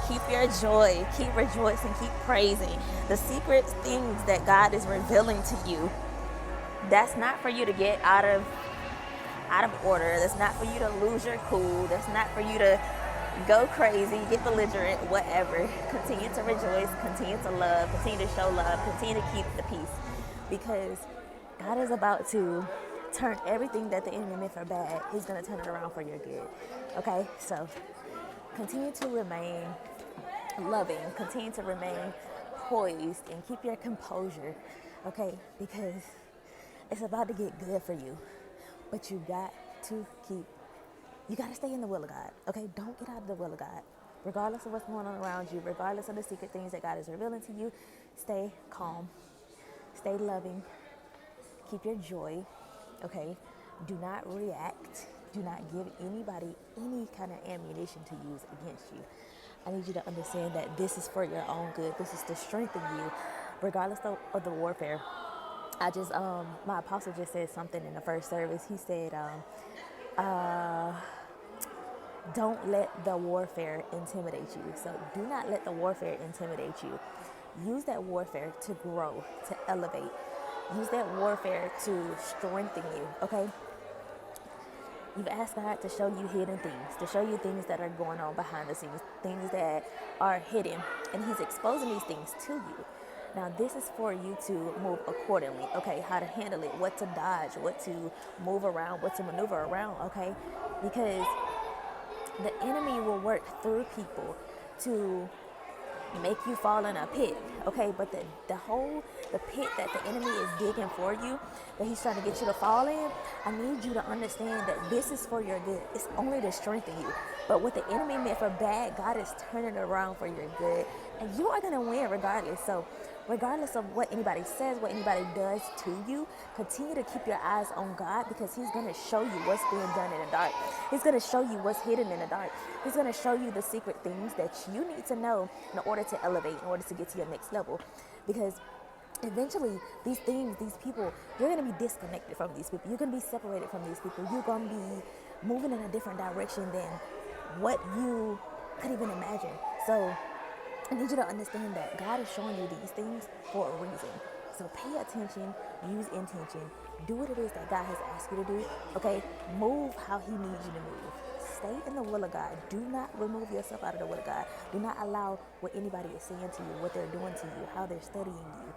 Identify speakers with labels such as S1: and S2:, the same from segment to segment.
S1: Keep your joy. Keep rejoicing. Keep praising. The secret things that God is revealing to you, that's not for you to get out of order. That's not for you to lose your cool. That's not for you to go crazy, get belligerent, whatever. Continue to rejoice, continue to love, continue to show love, continue to keep the peace. Because God is about to turn everything that the enemy meant for bad, he's going to turn it around for your good. Okay? So continue to remain loving, continue to remain poised, and keep your composure. Okay? Because it's about to get good for you. But you got to stay in the will of God. Okay? Don't get out of the will of God. Regardless of what's going on around you, regardless of the secret things that God is revealing to you, stay calm, stay loving, keep your joy. Okay? Do not react. Do not give anybody any kind of ammunition to use against you. I need you to understand that this is for your own good. This is to strengthen you, regardless of the warfare. My apostle just said something in the first service. He said, don't let the warfare intimidate you. So do not let the warfare intimidate you. Use that warfare to grow, to elevate. Use that warfare to strengthen you, okay? You've asked God to show you hidden things, to show you things that are going on behind the scenes, things that are hidden, and he's exposing these things to you. Now, this is for you to move accordingly, okay? How to handle it, what to dodge, what to move around, what to maneuver around, okay? Because the enemy will work through people to make you fall in a pit, okay? But the pit that the enemy is digging for you, that he's trying to get you to fall in, I need you to understand that this is for your good. It's only to strengthen you. But what the enemy meant for bad, God is turning it around for your good. And you are going to win regardless. So regardless of what anybody says, what anybody does to you, continue to keep your eyes on God, because he's going to show you what's being done in the dark. He's going to show you what's hidden in the dark. He's going to show you the secret things that you need to know in order to elevate, in order to get to your next level. Because eventually these things, these people, you're going to be disconnected from these people. You're going to be separated from these people. You're going to be moving in a different direction than what you could even imagine. So I need you to understand that God is showing you these things for a reason. So pay attention, use intention, do what it is that God has asked you to do, okay? Move how he needs you to move. Stay in the will of God. Do not remove yourself out of the will of God. Do not allow what anybody is saying to you, what they're doing to you, how they're studying you.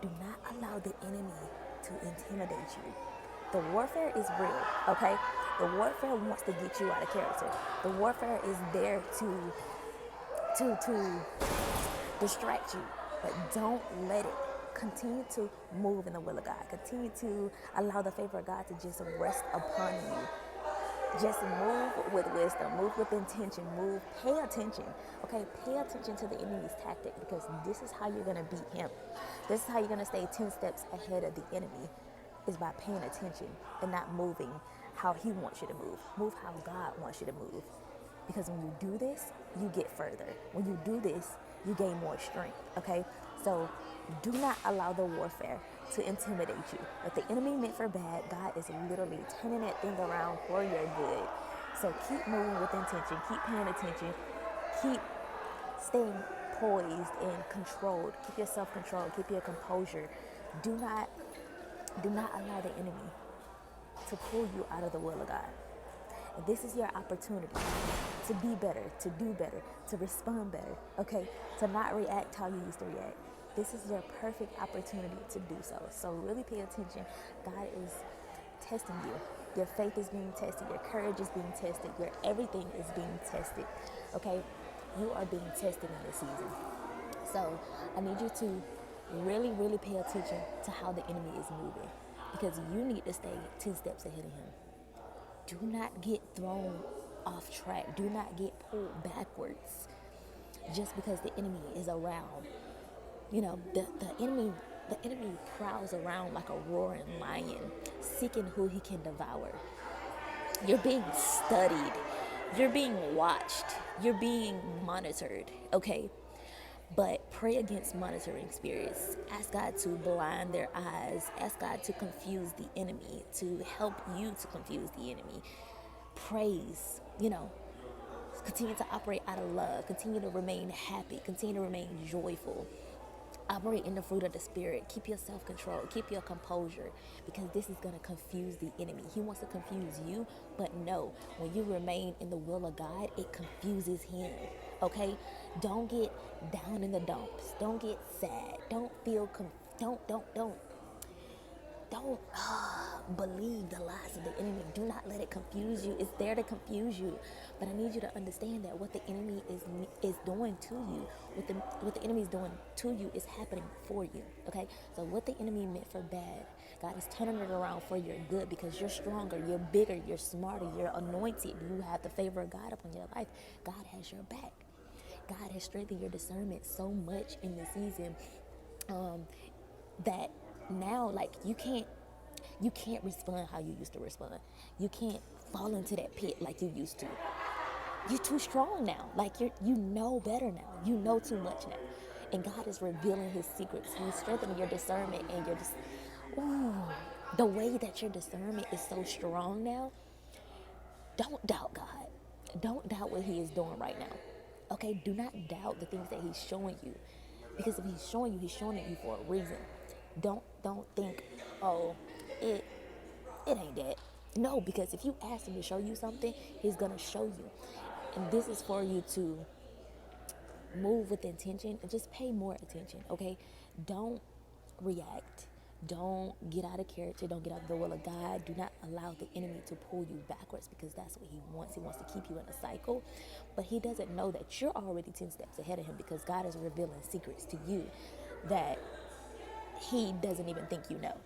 S1: Do not allow the enemy to intimidate you. The warfare is real, okay? The warfare wants to get you out of character. The warfare is there to distract you, but don't let it. Continue to move in the will of God. Continue to allow the favor of God to just rest upon you. Just move with wisdom, move with intention, pay attention, okay? Pay attention to the enemy's tactic, because this is how you're going to beat him. This is how you're going to stay 10 steps ahead of the enemy, is by paying attention and not moving how he wants you to move. Move how God wants you to move. Because when you do this, you get further. When you do this, you gain more strength, okay? So do not allow the warfare to intimidate you. What the enemy meant for bad, God is literally turning that thing around for your good. So keep moving with intention. Keep paying attention. Keep staying poised and controlled. Keep your self-control. Keep your composure. Do not allow the enemy to pull you out of the will of God. And this is your opportunity to be better, to do better, to respond better, okay? To not react how you used to react. This is your perfect opportunity to do so. So really pay attention. God is testing you. Your faith is being tested. Your courage is being tested. Your everything is being tested, okay? You are being tested in this season. So I need you to really, really pay attention to how the enemy is moving, because you need to stay 10 steps ahead of him. Do not get thrown off track. Do not get pulled backwards just because the enemy is around. You know, the enemy prowls around like a roaring lion, seeking who he can devour. You're being studied. You're being watched. You're being monitored, okay? But pray against monitoring spirits. Ask God to blind their eyes. Ask God to confuse the enemy, to help you to confuse the enemy. Praise, Continue to operate out of love. Continue to remain happy. Continue to remain joyful. Operate in the fruit of the Spirit. Keep your self-control. Keep your composure, because this is going to confuse the enemy. He wants to confuse you, but no, when you remain in the will of God, it confuses him. Okay? Don't get down in the dumps. Don't get sad. Don't feel don't believe the lies of the enemy. Do not let it confuse you. It's there to confuse you. But I need you to understand that what the enemy is doing to you, what the enemy is doing to you is happening for you. Okay? So what the enemy meant for bad, God is turning it around for your good, because you're stronger, you're bigger, you're smarter, you're anointed. You have the favor of God upon your life. God has your back. God has strengthened your discernment so much in this season that now, like, you can't respond how you used to respond. You can't fall into that pit like you used to. You're too strong now. Like, you know better now. You know too much now. And God is revealing his secrets. He's strengthening your discernment, and you're just, the way that your discernment is so strong now. Don't doubt God. Don't doubt what he is doing right now. Okay? Do not doubt the things that he's showing you. Because if he's showing you for a reason. Don't think, oh, it ain't that. No, because if you ask him to show you something, he's going to show you. And this is for you to move with intention and just pay more attention, okay? Don't react. Don't get out of character. Don't get out of the will of God. Do not allow the enemy to pull you backwards, because that's what he wants. He wants to keep you in a cycle. But he doesn't know that you're already 10 steps ahead of him, because God is revealing secrets to you that he doesn't even think you know.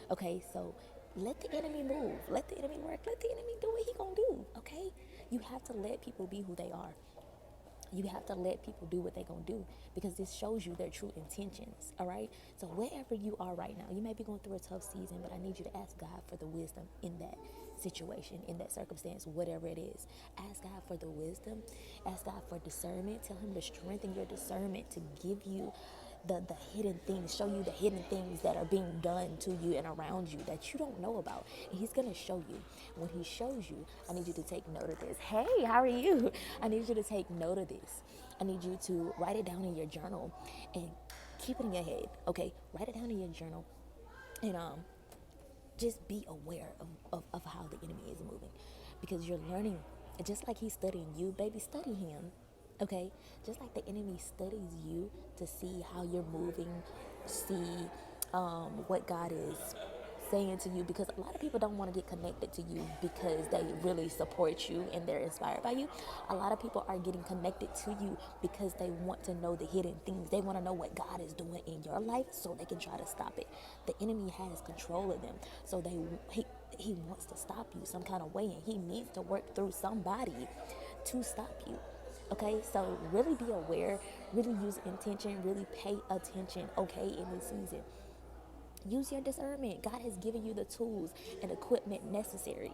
S1: Okay, so let the enemy move. Let the enemy work. Let the enemy do what he gonna do, okay? You have to let people be who they are. You have to let people do what they're going to do, because this shows you their true intentions, all right? So wherever you are right now, you may be going through a tough season, but I need you to ask God for the wisdom in that situation, in that circumstance, whatever it is. Ask God for the wisdom. Ask God for discernment. Tell him to strengthen your discernment, to give you the hidden things, show you the hidden things that are being done to you and around you that you don't know about. And he's going to show you. When he shows you, I need you to take note of this. Hey, how are you? I need you to take note of this. I need you to write it down in your journal and keep it in your head. Okay, write it down in your journal, and just be aware of how the enemy is moving, because you're learning. Just like he's studying you, baby, study him. Okay, just like the enemy studies you to see how you're moving, see what God is saying to you, because a lot of people don't want to get connected to you because they really support you and they're inspired by you. A lot of people are getting connected to you because they want to know the hidden things. They want to know what God is doing in your life so they can try to stop it. The enemy has control of them, so he wants to stop you some kind of way, and he needs to work through somebody to stop you. Okay, so really be aware, really use intention, really pay attention, okay, in this season. Use your discernment. God has given you the tools and equipment necessary,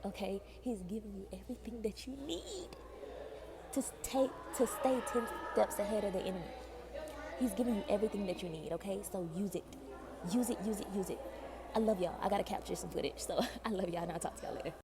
S1: okay? He's giving you everything that you need to stay 10 steps ahead of the enemy. He's giving you everything that you need, okay? So use it. Use it, use it, use it. I love y'all. I got to capture some footage, so I love y'all, and I'll talk to y'all later.